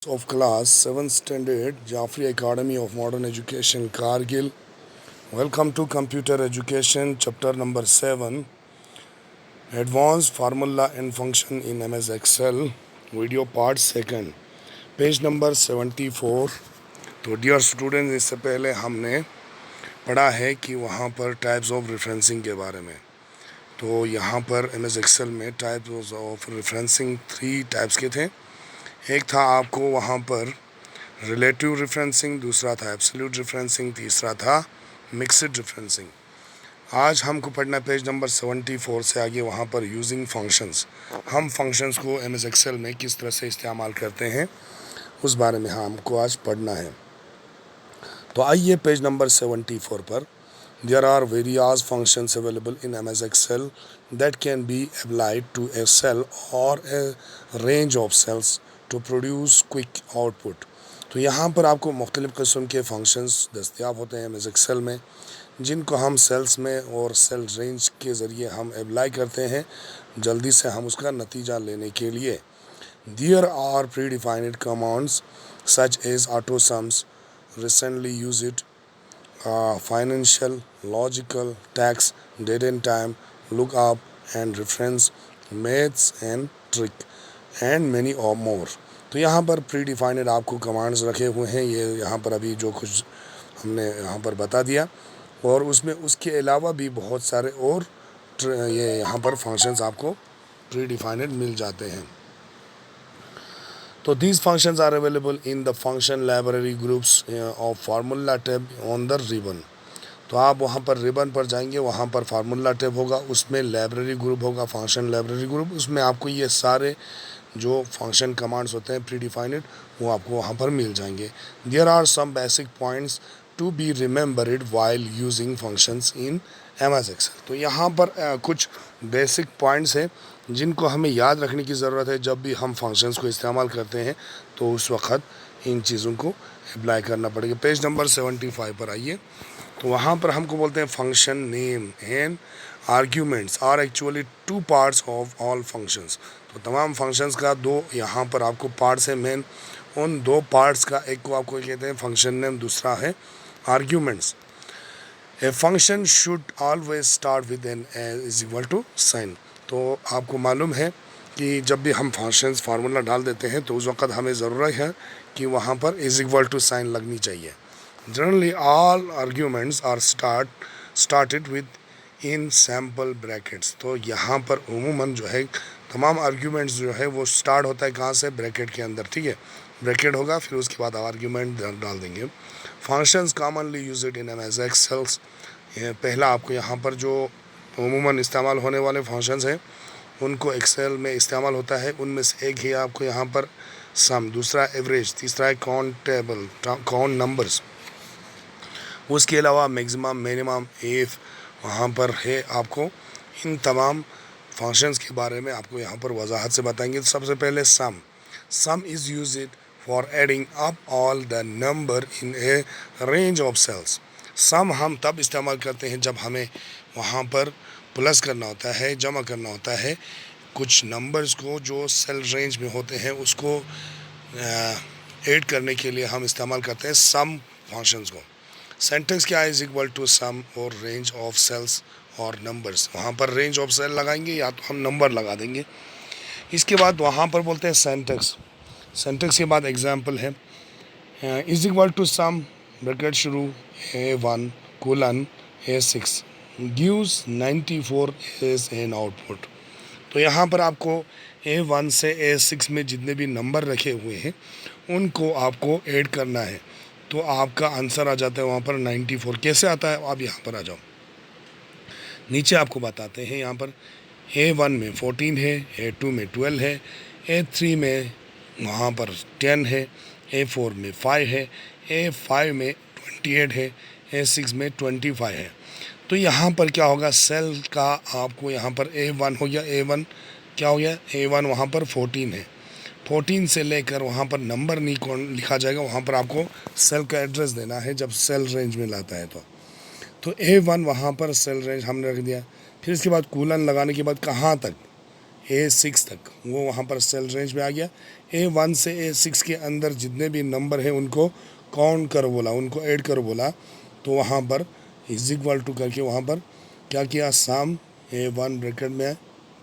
of class 7th standard Jaffrey Academy of Modern Education Kargil. Welcome to Computer Education chapter number 7, Advanced Formula and Function in MS Excel, video part 2, page number 74। तो dear students, इससे पहले हमने पढ़ा है कि वहाँ पर types of referencing के बारे में। तो यहाँ पर MS एक्सेल में टाइप्स ऑफ रेफरेंसिंग 3 टाइप्स के थे। एक था आपको वहाँ पर रिलेटिव रेफरेंसिंग, दूसरा था एब्सोल्यूट रेफरेंसिंग, तीसरा था मिक्स्ड रेफरेंसिंग। आज हमको पढ़ना पेज नंबर 74 से आगे वहाँ पर यूजिंग फंक्शंस। हम फंक्शंस को MS एक्सेल में किस तरह से इस्तेमाल करते हैं उस बारे में हमको आज पढ़ना है। तो आइए पेज नंबर 74 पर। There are various functions available in MS Excel that can be applied to a cell or a range of cells to produce quick output। तो यहाँ पर आपको मुख्तलिफ़ किस्म के फंक्शंस दस्तियाब होते हैं MS Excel में, जिनको हम सेल्स में और सेल रेंज के ज़रिए हम अप्लाई करते हैं जल्दी से हम उसका नतीजा लेने के लिए। There are predefined commands such as auto sums, recently used, financial, logical, tax, date and time, lookup and reference, maths and trick and many or more। तो यहाँ पर प्री डिफाइंड आपको कमांड्स रखे हुए हैं, ये यहाँ पर अभी जो कुछ हमने यहाँ पर बता दिया, और उसमें उसके अलावा भी बहुत सारे और ये यहाँ पर फंक्शंस आपको प्री डिफाइंड मिल जाते हैं। तो these functions are available in the function library groups of formula tab on the ribbon। तो आप वहाँ पर रिबन पर जाएंगे, वहाँ पर फार्मूला टैब होगा, उसमें लाइब्रेरी ग्रुप होगा, फंक्शन लाइब्रेरी ग्रुप। उसमें आपको ये सारे जो फंक्शन कमांड्स होते हैं प्री डिफाइंड वो आपको वहाँ पर मिल जाएंगे। There are some basic points to be remembered while using functions in MS Excel. तो यहाँ पर कुछ बेसिक पॉइंट्स हैं जिनको हमें याद रखने की ज़रूरत है जब भी हम फंक्शंस को इस्तेमाल करते हैं, तो उस वक्त इन चीज़ों को अप्लाई करना पड़ेगा। पेज नंबर 75 पर आइए। तो वहाँ पर हमको बोलते हैं function name and arguments are actually 2 parts of all functions. तो तमाम फंक्शंस का 2 यहाँ पर आपको पार्ट्स हैं मेन। उन 2 पार्ट्स का एक को आपको कहते हैं फंक्शन नेम, दूसरा है arguments. A function should always start with an is equal to sign. तो आपको मालूम है कि जब भी हम फंक्शंस फार्मूला डाल देते हैं तो उस वक़्त हमें ज़रूरत है कि वहाँ पर इज इक्वल टू साइन लगनी चाहिए। Generally, all arguments are started with in sample brackets। तो यहाँ पर उमूमन जो है तमाम आर्ग्यूमेंट्स जो है वो स्टार्ट होता है कहाँ से, ब्रैकेट के अंदर। ठीक है, ब्रैकेट होगा, फिर उसके बाद आर्ग्यूमेंट डाल देंगे। Functions commonly used in MS एक्सेल्स। पहला आपको यहाँ पर जो उमूमन इस्तेमाल होने वाले फंक्शंस हैं उनको एक्सेल में इस्तेमाल होता है। उनमें से एक ही आपको यहाँ पर सम, दूसरा एवरेज, तीसरा है काउंट टेबल, काउंट नंबर्स। उसके अलावा मैक्सिमम, मिनिमम, इफ़ वहाँ पर है। आपको इन तमाम फंक्शंस के बारे में आपको यहाँ पर वजाहत से बताएंगे। तो सबसे पहले sum is used for adding up all the number in a range of cells. Sum हम तब इस्तेमाल करते हैं जब हमें वहाँ पर प्लस करना होता है, जमा करना होता है कुछ नंबर्स को जो सेल रेंज में होते हैं, उसको ऐड करने के लिए हम इस्तेमाल करते हैं सम फंक्शंस को। सेंटेंस क्या है, इज इक्वल टू सम और रेंज ऑफ सेल्स और नंबर्स। वहाँ पर रेंज ऑफ सेल लगाएंगे या तो हम नंबर लगा देंगे। इसके बाद वहाँ पर बोलते हैं सेंटेंस। सेंटेंस के बाद एग्जांपल है, is equal to sum bracket शुरू A1 colon A6 gives 94 as an output. तो यहाँ पर आपको A1 से A6 में जितने भी नंबर रखे हुए हैं उनको आपको ऐड करना है, तो आपका आंसर आ जाता है वहाँ पर 94। कैसे आता है, आप यहाँ पर आ जाओ, नीचे आपको बताते हैं। यहाँ पर A1 में 14 है, A2 में 12 है, A3 में वहाँ पर 10 है, A4 में 5 है, A5 में 28 है, A6 में 25 है। तो यहाँ पर क्या होगा, सेल का आपको यहाँ पर A1 हो गया, A1 क्या हो गया, A1 वहाँ पर 14 है, 14 से लेकर वहाँ पर नंबर नहीं कौन लिखा जाएगा, वहाँ पर आपको सेल का एड्रेस देना है जब सेल रेंज में लाता है। तो A1 वहाँ पर सेल रेंज हमने रख दिया। फिर इसके बाद कोलन लगाने के बाद कहाँ तक, A6 तक, वो वहाँ पर सेल रेंज में आ गया। A1 से A6 के अंदर जितने भी नंबर हैं उनको काउंट करो बोला, उनको ऐड करो बोला। तो वहाँ पर इज इक्वल टू करके वहाँ पर क्या किया, सम A1 ब्रैकेट में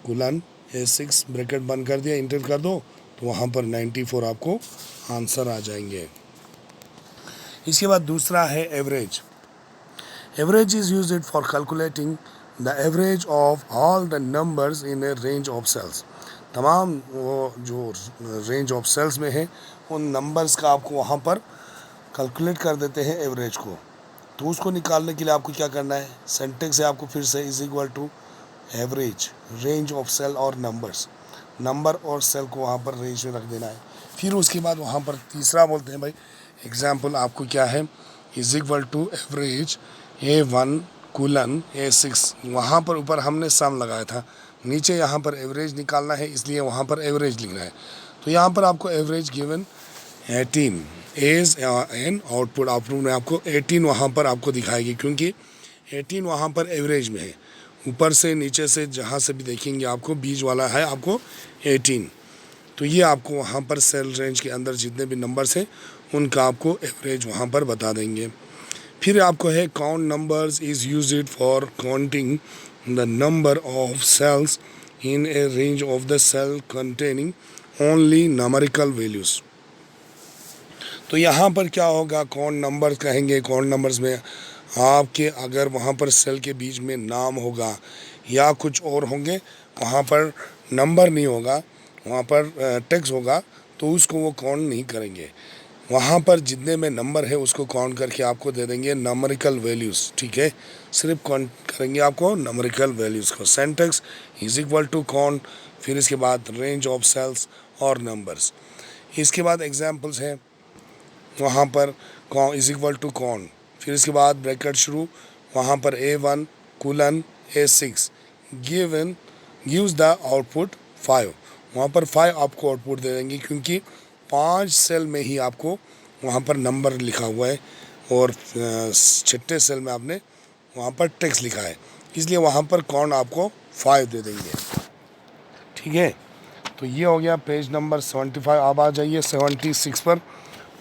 कुलन A6 ब्रैकेट बंद कर दिया, इंटर कर दो, तो वहाँ पर 94 आपको आंसर आ जाएंगे। इसके बाद दूसरा है average. Average is used for calculating the average of all the numbers in a range of cells. तमाम वो जो रेंज ऑफ सेल्स में है उन नंबर्स का आपको वहाँ पर कैलकुलेट कर देते हैं एवरेज को। तो उसको निकालने के लिए आपको क्या करना है, सिंटेक्स से आपको फिर से is equal to average range of cell और नंबर्स, नंबर और सेल को वहाँ पर रेंज में रख देना है। फिर उसके बाद वहाँ पर तीसरा बोलते हैं भाई एग्जाम्पल आपको क्या है, is equal to average A1 colon A6। वहाँ पर ऊपर हमने सम लगाया था, नीचे यहाँ पर एवरेज निकालना है, इसलिए वहाँ पर एवरेज लिखना है। तो यहाँ पर आपको average given 18 as an output में आपको 18 वहाँ पर आपको दिखाएगी, क्योंकि 18 वहाँ पर एवरेज में है। ऊपर से नीचे से जहाँ से भी देखेंगे आपको बीच वाला है आपको 18। तो ये आपको वहाँ पर सेल रेंज के अंदर जितने भी नंबर्स हैं उनका आपको एवरेज वहाँ पर बता देंगे। फिर आपको है count numbers is used for counting the number of cells in a range of the cell containing only numerical values. तो यहाँ पर क्या होगा, काउंट नंबर्स कहेंगे, काउंट नंबर्स में आपके अगर वहाँ पर सेल के बीच में नाम होगा या कुछ और होंगे, वहाँ पर नंबर नहीं होगा, वहाँ पर टेक्स्ट होगा, तो उसको वो काउंट नहीं करेंगे। वहाँ पर जितने में नंबर है उसको काउंट करके आपको दे देंगे नंबरिकल वैल्यूज़। ठीक है, सिर्फ काउंट करेंगे आपको नंबरिकल वैल्यूज़ को। Syntax is equal to count, फिर इसके बाद रेंज ऑफ सेल्स और नंबर्स। इसके बाद एग्जांपल्स हैं, वहाँ पर इज इक्वल टू काउंट, फिर इसके बाद ब्रैकेट शुरू, वहाँ पर A1 colon A6 gives the output 5। वहाँ पर 5 आपको आउटपुट दे देंगे, क्योंकि 5 सेल में ही आपको वहाँ पर नंबर लिखा हुआ है और छठे सेल में आपने वहाँ पर टेक्स्ट लिखा है, इसलिए वहाँ पर काउंट आपको 5 दे देंगे। ठीक है, तो ये हो गया पेज नंबर 75। अब आ जाइए 76 पर।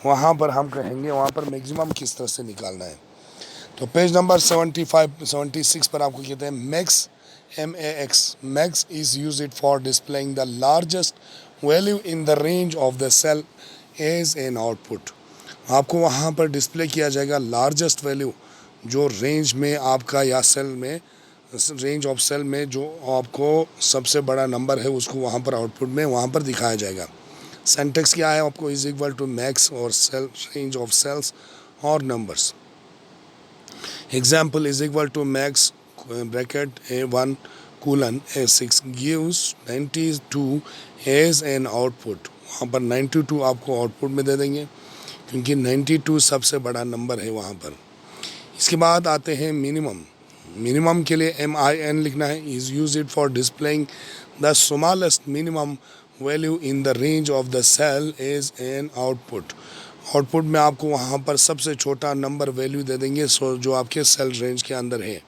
वहाँ पर हम कहेंगे वहाँ पर मैक्सिमम किस तरह से निकालना है। तो पेज नंबर 76 पर आपको कहते हैं max, MAX। Max is used for displaying the largest value in the range of the cell as an output. आपको वहाँ पर डिस्प्ले किया जाएगा लार्जेस्ट वैल्यू, जो रेंज में आपका या सेल में, रेंज ऑफ सेल में जो आपको सबसे बड़ा नंबर है उसको वहाँ पर आउटपुट में वहाँ पर दिखाया जाएगा। सिंटेक्स क्या है आपको, इज इक्वल टू मैक्स और सेल रेंज ऑफ सेल्स और numbers. Example is equal to max bracket A1 colon A6 gives 92 as an output. वहाँ पर 92 आपको आउटपुट में दे देंगे, क्योंकि 92 सबसे बड़ा नंबर है वहाँ पर। इसके बाद आते हैं मिनिमम। मिनिमम के लिए MIN लिखना है, is used for displaying the smallest minimum value in the range of the cell as an output. Output में आपको वहाँ पर सबसे छोटा नंबर वैल्यू दे देंगे जो आपके सेल रेंज के अंदर है।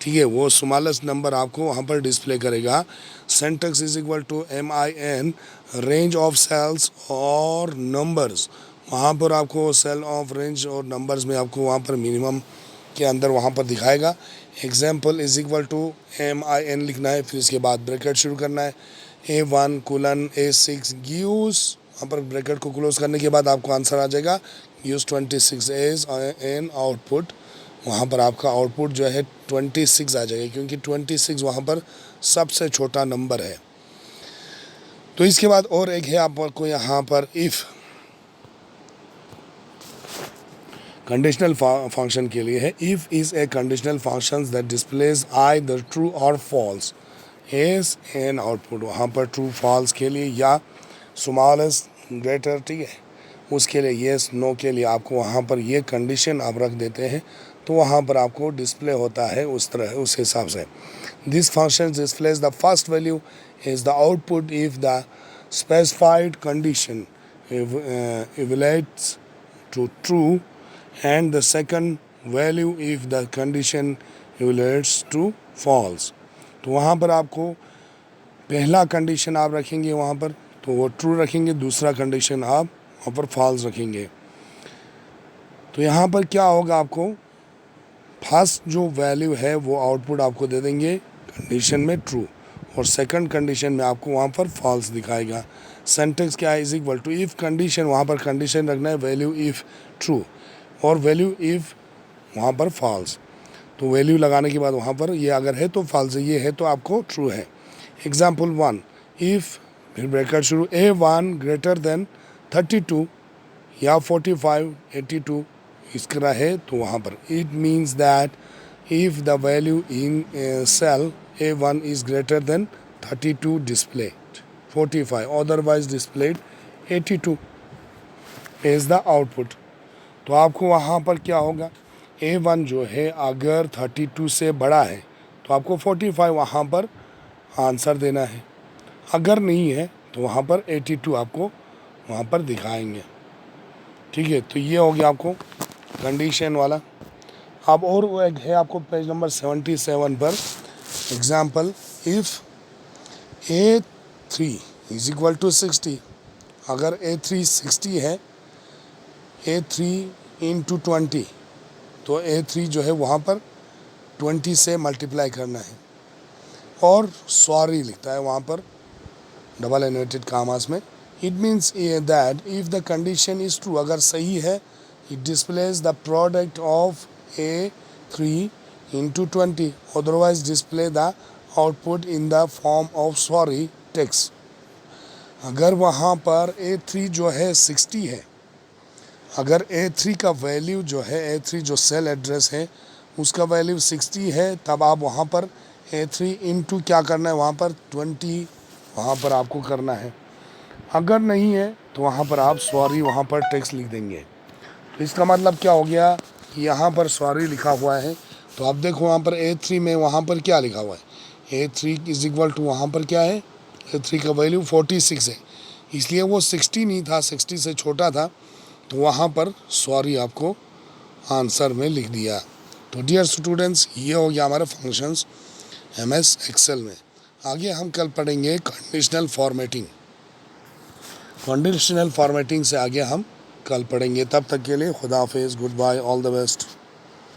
ठीक है, वो स्मॉलेस्ट नंबर आपको वहाँ पर डिस्प्ले करेगा। Syntax is equal to MIN range of cells और नंबर्स। वहाँ पर आपको सेल ऑफ रेंज और नंबर्स में आपको वहाँ पर मिनिमम के अंदर वहाँ पर दिखाएगा। Example is equal to MIN लिखना है, फिर इसके बाद ब्रैकेट शुरू करना है। A1 कुलन A6 गिव्स, वहाँ पर ब्रैकेट को क्लोज करने के बाद आपको आंसर आ जाएगा गिव्स 26 एज एन आउटपुट। वहाँ पर आपका आउटपुट जो है 26 आ जाएगा, क्योंकि 26 वहाँ पर सबसे छोटा नंबर है। तो इसके बाद और एक है आपको यहाँ पर इफ़ कंडीशनल फंक्शन के लिए है। If is a conditional function that displays either true और फॉल्स एज एन आउटपुट। वहाँ पर ट्रू फॉल्स के लिए या स्मॉलेस्ट ग्रेटर, ठीक है, उसके लिए येस नो के लिए आपको वहाँ पर ये कंडीशन आप रख देते हैं, तो वहाँ पर आपको डिस्प्ले होता है उस तरह, उस हिसाब से। This function displays the first value is the output if the specified condition evaluates to true and the second value if the condition evaluates to false। तो वहाँ पर आपको पहला कंडीशन आप रखेंगे वहाँ पर तो वो ट्रू रखेंगे, दूसरा कंडीशन आप वहाँ पर फॉल्स रखेंगे। तो यहाँ पर क्या होगा, आपको फर्स्ट जो वैल्यू है वो आउटपुट आपको दे देंगे कंडीशन में ट्रू, और सेकंड कंडीशन में आपको वहाँ पर फॉल्स दिखाएगा। सिंटैक्स क्या है, is equal to if condition, वहाँ पर कंडीशन रखना है वैल्यू इफ़ ट्रू और वैल्यू इफ़ वहाँ पर फॉल्स। तो वैल्यू लगाने के बाद वहाँ पर ये अगर है तो फॉल्स है, ये है तो आपको ट्रू है। एग्जाम्पल 1, इफ़ फिर ब्रैकेट शुरू A1 ग्रेटर देन 32 या 45 82 इसका है तो वहाँ पर it means that if the value in cell A1 is greater than 32 displayed 45 otherwise displayed 82 is the output। तो आपको वहाँ पर क्या होगा, A1 जो है अगर 32 से बड़ा है तो आपको 45 वहाँ पर आंसर देना है, अगर नहीं है तो वहाँ पर 82 आपको वहाँ पर दिखाएंगे। ठीक है, तो ये हो गया आपको कंडीशन वाला। अब और वो एक है आपको पेज नंबर 77 पर example, if A3 is equal to 60, अगर A3 60 है, A3 इंटू 20 तो A3 जो है वहाँ पर 20 से मल्टीप्लाई करना है, और सॉरी लिखता है वहाँ पर डबल इन्वर्टेड कामास में। It means that if the condition is true, अगर सही है, it displays the product of A3 into 20 otherwise display the output in the form of sorry text। अगर वहाँ पर A3 जो है 60 है, अगर A3 का वैल्यू जो है A3 जो सेल एड्रेस है उसका वैल्यू 60 है, तब आप वहाँ पर A3 इंटू क्या करना है, वहाँ पर 20 वहाँ पर आपको करना है। अगर नहीं है तो वहाँ पर आप सॉरी वहाँ पर टेक्स्ट लिख देंगे। तो इसका मतलब क्या हो गया, यहाँ पर सॉरी लिखा हुआ है तो आप देखो वहाँ पर A3 में वहाँ पर क्या लिखा हुआ है, A3 इज इक्वल टू वहाँ पर क्या है, A3 का वैल्यू 46 है, इसलिए वो 60 नहीं था, 60 से छोटा था, तो वहाँ पर सॉरी आपको आंसर में लिख दिया। तो डियर स्टूडेंट्स, ये हो गया हमारे फंक्शंस MS एक्सेल में। आगे हम कल पढ़ेंगे कंडीशनल फॉर्मेटिंग। कंडीशनल फॉर्मेटिंग से आगे हम कल पढ़ेंगे। तब तक के लिए खुदा हाफिज़, goodbye, all the best.